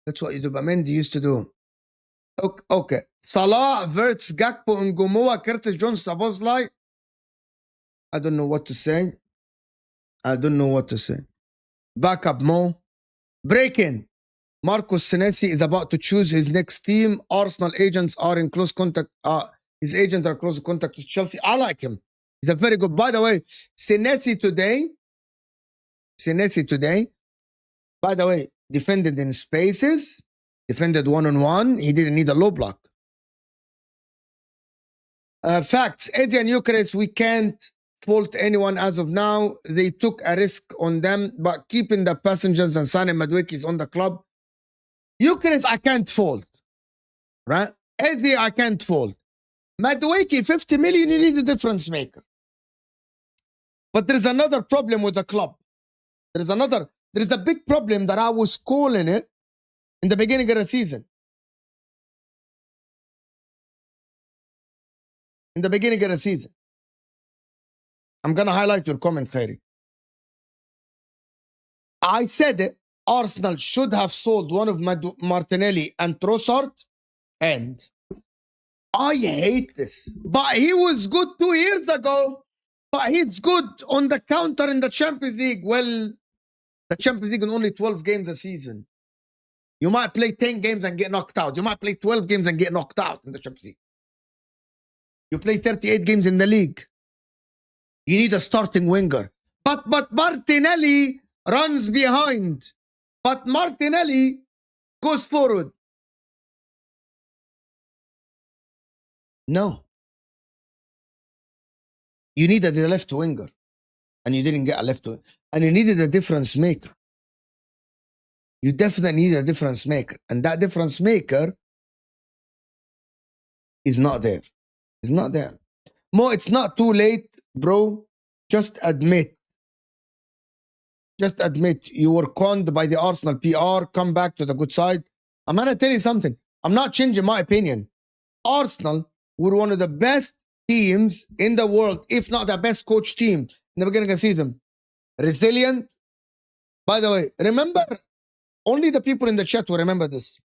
That's what Zubamendi used to do. Okay. Salah, Verts, Gakpo, Ngomoa, Curtis Jones, Sabozlai. I don't know what to say. Backup Mo. Breaking. Marcos Senesi is about to choose his next team. Arsenal agents are in close contact. His agents are close contact with Chelsea. I like him. He's a very good. By the way, Senesi today, by the way, defended in spaces, defended one-on-one. He didn't need a low block. Facts. Eddie and Gyökeres, we can't fault anyone as of now. They took a risk on them, but keeping the passengers and Sane Madueke is on the club. Gyökeres, I can't fault. Right? Eddie, I can't fault. Madueke, 50 million, you need a difference maker. But there's another problem with the club. There's a big problem that I was calling it in the beginning of the season. I'm going to highlight your comment, Khairi. I said it. Arsenal should have sold one of Martinelli and Trossard And I hate this. But he was good 2 years ago. But he's good on the counter in the Champions League. Well, the Champions League is only 12 games a season. You might play 10 games and get knocked out. You might play 12 games and get knocked out in the Champions League. You play 38 games in the league. You need a starting winger. But Martinelli runs behind. But Martinelli goes forward. No. You needed a left winger. And you didn't get a left winger. And you needed a difference maker. You definitely need a difference maker. And that difference maker is not there. It's not there. Mo, it's not too late, bro. Just admit. Just admit you were conned by the Arsenal PR. Come back to the good side. I'm going to tell you something. I'm not changing my opinion. Arsenal were one of the best teams in the world, if not the best coach team in the beginning of the season. Resilient. By the way, remember, only the people in the chat will remember this.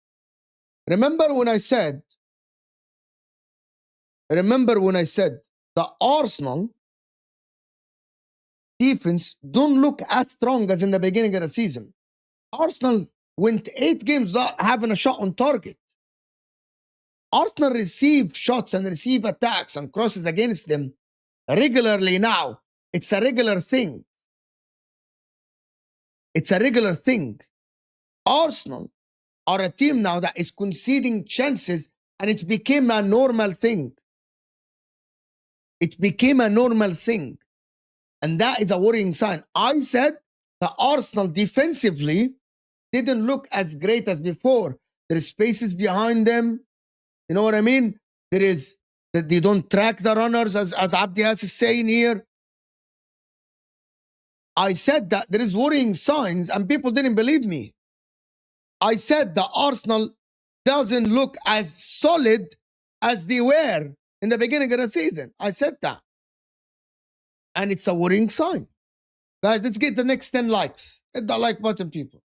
Remember when I said the Arsenal defense don't look as strong as in the beginning of the season. Arsenal went 8 games without having a shot on target. Arsenal receive shots and receive attacks and crosses against them regularly now. It's a regular thing. It's a regular thing. Arsenal are a team now that is conceding chances, and it's became a normal thing. It became a normal thing. And that is a worrying sign. I said the Arsenal defensively didn't look as great as before. There's spaces behind them. You know what I mean? There is that they don't track the runners, as Abdias is saying here. I said that there is worrying signs, and people didn't believe me. I said the Arsenal doesn't look as solid as they were in the beginning of the season. I said that. And it's a worrying sign. Guys, let's get the next 10 likes. Hit the like button, people.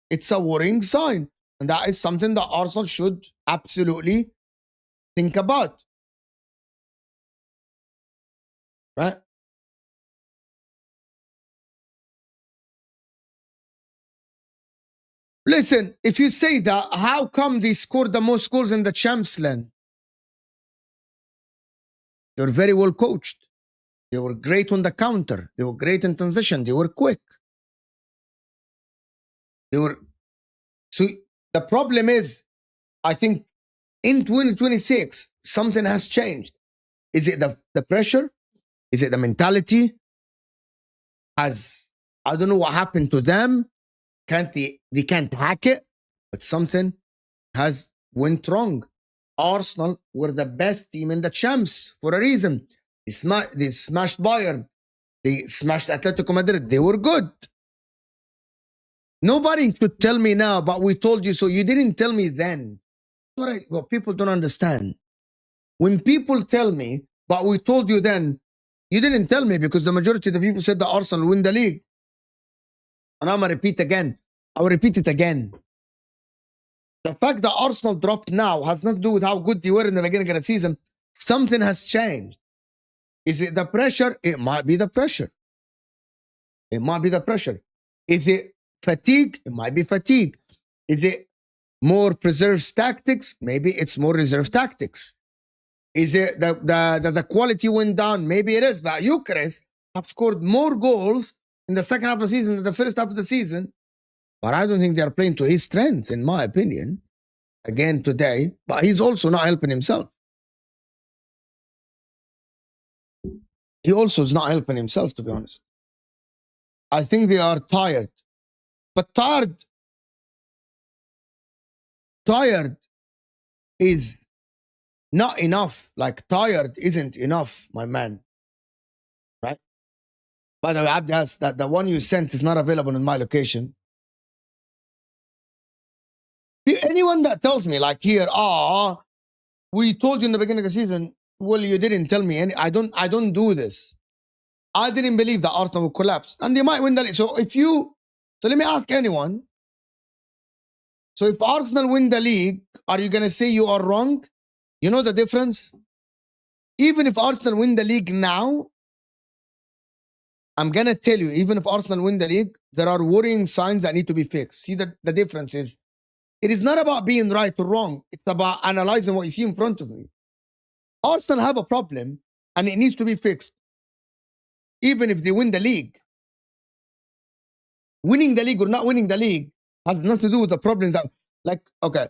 It's a worrying sign. And that is something that Arsenal should absolutely think about. Right? Listen, if you say that, how come they scored the most goals in the Champions League? They were very well coached. They were great on the counter. They were great in transition. They were quick. So the problem is, I think in 2026, something has changed. Is it the pressure? Is it the mentality? I don't know what happened to them. They can't hack it, but something has went wrong. Arsenal were the best team in the champs for a reason. They smashed Bayern. They smashed Atletico Madrid. They were good. Nobody should tell me now, but we told you so. You didn't tell me then. What people don't understand. When people tell me, but we told you then, you didn't tell me because the majority of the people said that Arsenal win the league. And I'm going to repeat again. I will repeat it again. The fact that Arsenal dropped now has nothing to do with how good they were in the beginning of the season. Something has changed. Is it the pressure? It might be the pressure. It might be the pressure. Is it fatigue? It might be fatigue. Is it more preserved tactics? Maybe it's more reserved tactics. Is it the quality went down? Maybe it is. But Gyökeres have scored more goals in the second half of the season than the first half of the season. But I don't think they are playing to his strength, in my opinion, again today. But he's also not helping himself. He also is not helping himself, to be honest. I think they are tired. But tired is not enough. Like, tired isn't enough, my man. Right? By the way, Abdias, that the one you sent is not available in my location. Anyone that tells me, like here, we told you in the beginning of the season, well, you didn't tell me any. I don't do this. I didn't believe that Arsenal would collapse. And they might win the league. So let me ask anyone. So if Arsenal win the league, are you going to say you are wrong? You know the difference? Even if Arsenal win the league now, I'm going to tell you, even if Arsenal win the league, there are worrying signs that need to be fixed. See, the difference is, it is not about being right or wrong. It's about analyzing what you see in front of me. Arsenal have a problem and it needs to be fixed. Even if they win the league. Winning the league or not winning the league has nothing to do with the problems that, like, okay,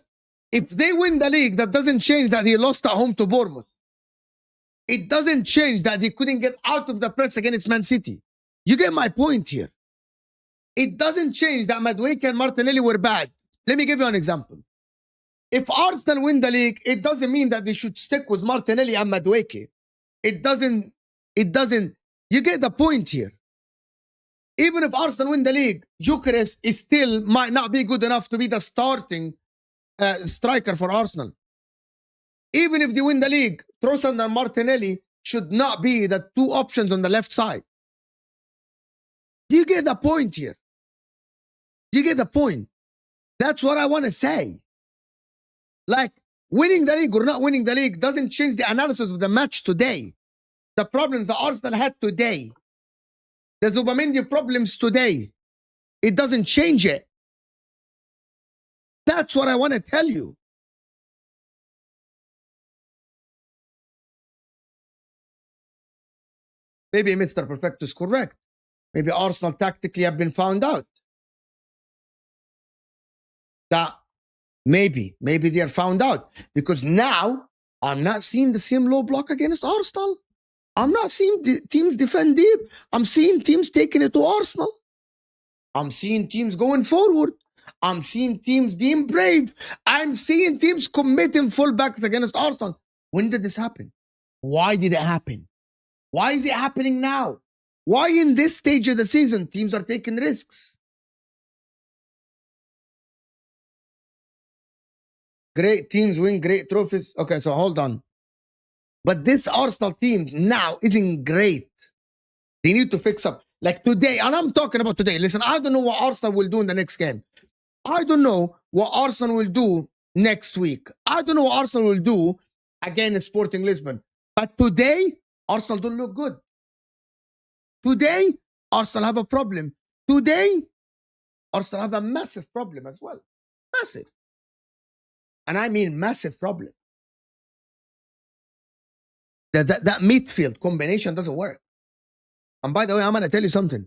if they win the league, that doesn't change that they lost at home to Bournemouth. It doesn't change that they couldn't get out of the press against Man City. You get my point here. It doesn't change that Madueke and Martinelli were bad. Let me give you an example. If Arsenal win the league, it doesn't mean that they should stick with Martinelli and Madueke. It doesn't, you get the point here. Even if Arsenal win the league, Gyökeres is still might not be good enough to be the starting striker for Arsenal. Even if they win the league, Trossard and Martinelli should not be the two options on the left side. Do you get the point here? Do you get the point? That's what I want to say. Like, winning the league or not winning the league doesn't change the analysis of the match today. The problems that Arsenal had today. The Zubimendi problems today. It doesn't change it. That's what I want to tell you. Maybe Mr. Perfect is correct. Maybe Arsenal tactically have been found out. That maybe they are found out. Because now, I'm not seeing the same low block against Arsenal. I'm not seeing the teams defend deep. I'm seeing teams taking it to Arsenal. I'm seeing teams going forward. I'm seeing teams being brave. I'm seeing teams committing fullbacks against Arsenal. When did this happen? Why did it happen? Why is it happening now? Why in this stage of the season teams are taking risks? Great teams win great trophies. Okay, so hold on. But this Arsenal team now isn't great. They need to fix up. Like today, and I'm talking about today. Listen, I don't know what Arsenal will do in the next game. I don't know what Arsenal will do next week. I don't know what Arsenal will do against Sporting Lisbon. But today, Arsenal don't look good. Today, Arsenal have a problem. Today, Arsenal have a massive problem as well. Massive. And I mean massive problem. That midfield combination doesn't work. And by the way, I'm going to tell you something.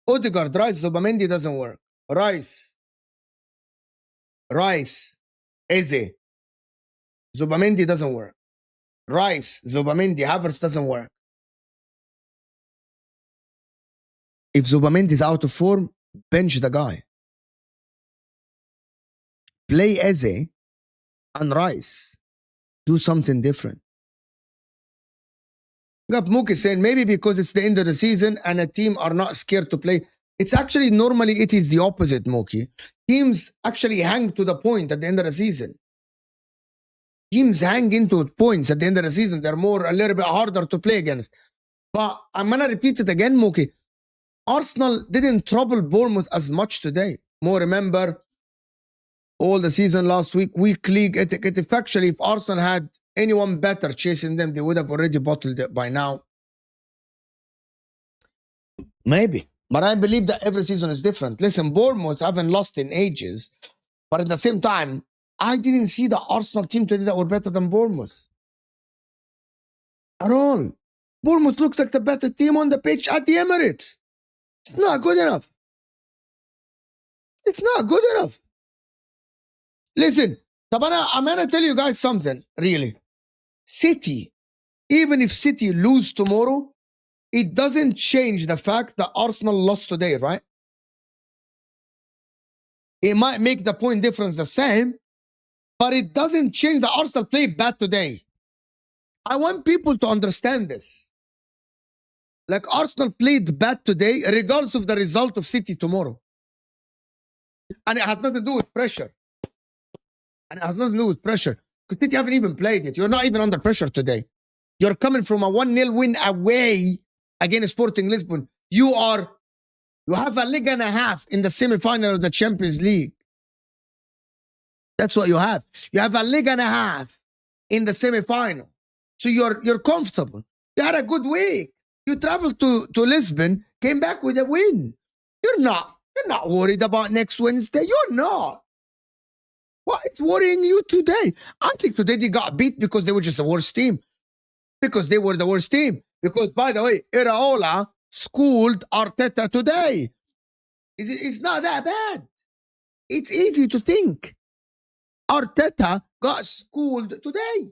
Odegaard, Rice, Zubimendi doesn't work. Rice, Eze, Zubimendi doesn't work. Rice, Zubimendi, Havertz doesn't work. If Zubimendi is out of form, bench the guy. Play Eze and Rice. Do something different. Got Mookie saying maybe because it's the end of the season and a team are not scared to play. It's actually normally it is the opposite, Mookie. Teams actually hang to the point at the end of the season. Teams hang into points at the end of the season. They're a little bit harder to play against. But I'm going to repeat it again, Mookie. Arsenal didn't trouble Bournemouth as much today. More remember, all the season last week, week league etiquette. If actually, if Arsenal had anyone better chasing them, they would have already bottled it by now. Maybe. But I believe that every season is different. Listen, Bournemouth haven't lost in ages. But at the same time, I didn't see the Arsenal team today that were better than Bournemouth. At all. Bournemouth looks like the better team on the pitch at the Emirates. It's not good enough. It's not good enough. Listen, I'm going to tell you guys something, really. City, even if City lose tomorrow, it doesn't change the fact that Arsenal lost today, right? It might make the point difference the same, but it doesn't change that Arsenal played bad today. I want people to understand this. Like Arsenal played bad today, regardless of the result of City tomorrow. And it has nothing to do with pressure. Because City haven't even played it. You're not even under pressure today. You're coming from a 1-0 win away against Sporting Lisbon. You have a leg and a half in the semi-final of the Champions League. That's what you have. You have a leg and a half in the semi-final. So you're comfortable. You had a good week. You traveled to Lisbon, came back with a win. You're not worried about next Wednesday. You're not. What is worrying you today? I think today they got beat because they were just the worst team. Because they were the worst team. Because, by the way, Iraola schooled Arteta today. It's not that bad. It's easy to think. Arteta got schooled today.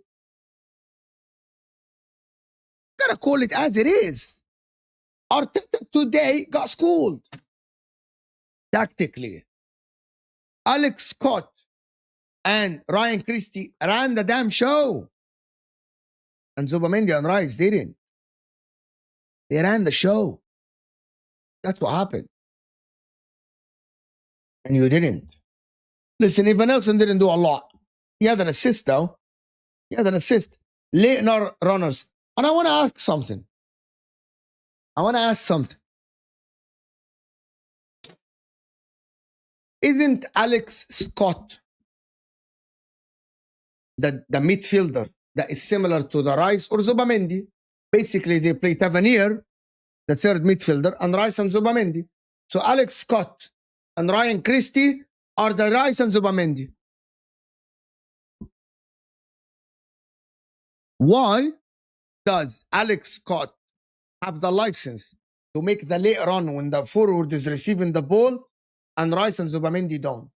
Gotta call it as it is. Arteta today got schooled. Tactically. Alex Scott and Ryan Christie ran the damn show. And Zubamendi and Rice didn't. They ran the show. That's what happened. And you didn't. Listen, Evan Nelson didn't do a lot. He had an assist, though. He had an assist. Late runners. And I want to ask something. Isn't Alex Scott the midfielder that is similar to the Rice or Zubamendi? Basically, they play Tavernier, the third midfielder, and Rice and Zubamendi. So Alex Scott and Ryan Christie are the Rice and Zubamendi. Why does Alex Scott have the license to make the late run when the forward is receiving the ball and Rice and Zubamendi don't?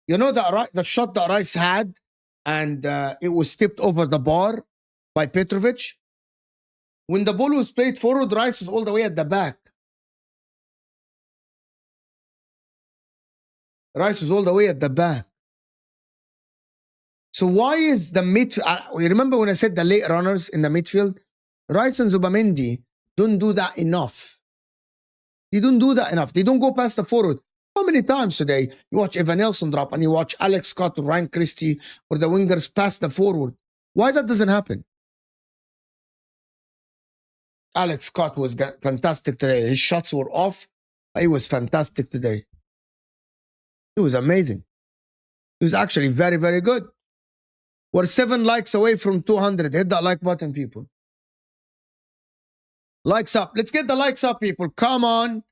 You know the shot that Rice had and it was tipped over the bar by Petrovic? When the ball was played forward, Rice was all the way at the back. Rice was all the way at the back. So why is the midfield... you remember when I said the late runners in the midfield? Rice and Zubamendi don't do that enough. They don't do that enough. They don't go past the forward. How many times today you watch Evan Nelson drop and you watch Alex Scott or Ryan Christie or the wingers pass the forward? Why that doesn't happen? Alex Scott was fantastic today. His shots were off. He was fantastic today. It was amazing. He was actually very, very good. We're 7 likes away from 200. Hit that like button, people. Likes up. Let's get the likes up, people. Come on.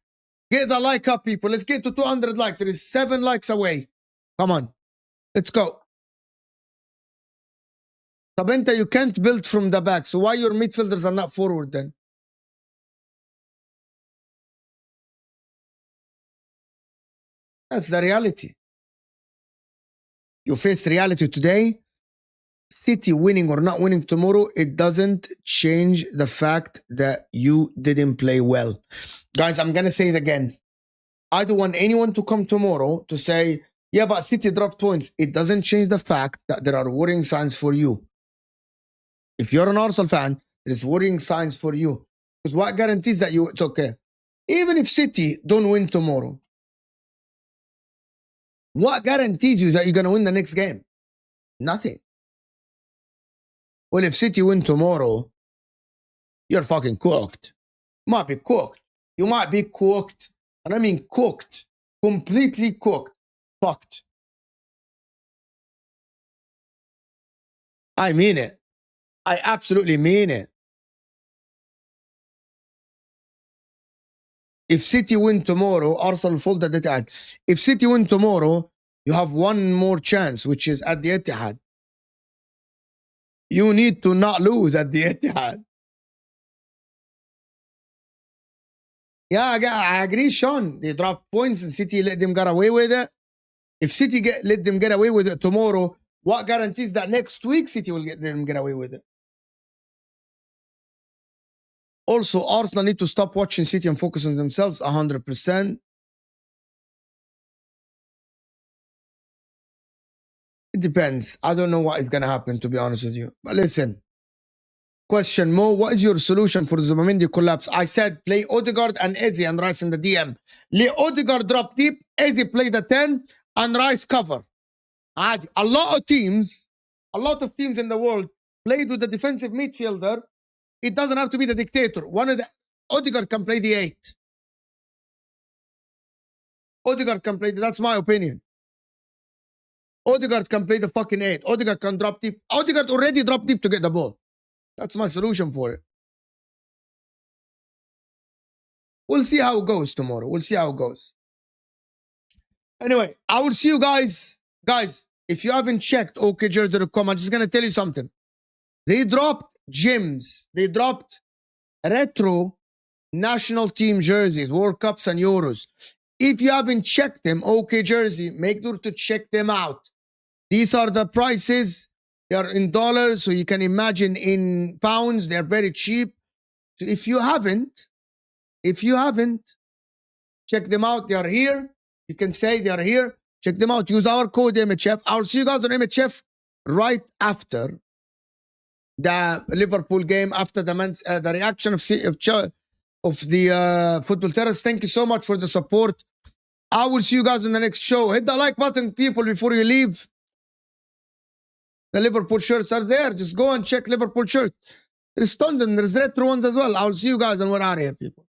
Get the like up, people. Let's get to 200 likes. It is 7 likes away. Come on. Let's go. Tabenta, you can't build from the back. So why your midfielders are not forward then? That's the reality. You face reality today. City winning or not winning tomorrow, it doesn't change the fact that you didn't play well. Guys, I'm going to say it again. I don't want anyone to come tomorrow to say, yeah, but City dropped points. It doesn't change the fact that there are worrying signs for you. If you're an Arsenal fan, there's worrying signs for you. Because what guarantees that it's okay? Even if City don't win tomorrow, what guarantees you that you're going to win the next game? Nothing. Well, if City win tomorrow, you're fucking cooked. You might be cooked. You might be cooked. And I mean cooked. Completely cooked. Fucked. I mean it. I absolutely mean it. If City win tomorrow, Arsenal fold at the Etihad. If City win tomorrow, you have one more chance, which is at the Etihad. You need to not lose at the Etihad. Yeah, I agree, Sean. They dropped points and City let them get away with it. If City let them get away with it tomorrow, what guarantees that next week City will let them get away with it? Also, Arsenal need to stop watching City and focus on themselves 100%. It depends. I don't know what is going to happen, to be honest with you. But listen. Question, Mo, what is your solution for the Zubamendi collapse? I said play Odegaard and Eze and Rice in the DM. Let Odegaard drop deep, Eze play the 10, and Rice cover. A lot of teams in the world played with the defensive midfielder. It doesn't have to be the dictator. Odegaard can play the 8. Odegaard can play, that's my opinion. Odegaard can play the fucking 8. Odegaard can drop deep. Odegaard already dropped deep to get the ball. That's my solution for it. We'll see how it goes tomorrow. We'll see how it goes. Anyway, I will see you guys. Guys, if you haven't checked okjersey.com, I'm just going to tell you something. They dropped gyms. They dropped retro national team jerseys, World Cups and Euros. If you haven't checked them, OK Jersey, make sure to check them out. These are the prices. They are in dollars, so you can imagine in pounds. They're very cheap. So if you haven't, check them out. They are here. You can say they are here. Check them out. Use our code MHF. I'll see you guys on MHF right after the Liverpool game, after the reaction of the football terrace. Thank you so much for the support. I will see you guys in the next show. Hit the like button, people, before you leave. The Liverpool shirts are there. Just go and check Liverpool shirt. There's tons and there's retro ones as well. I'll see you guys and we're out of here, people.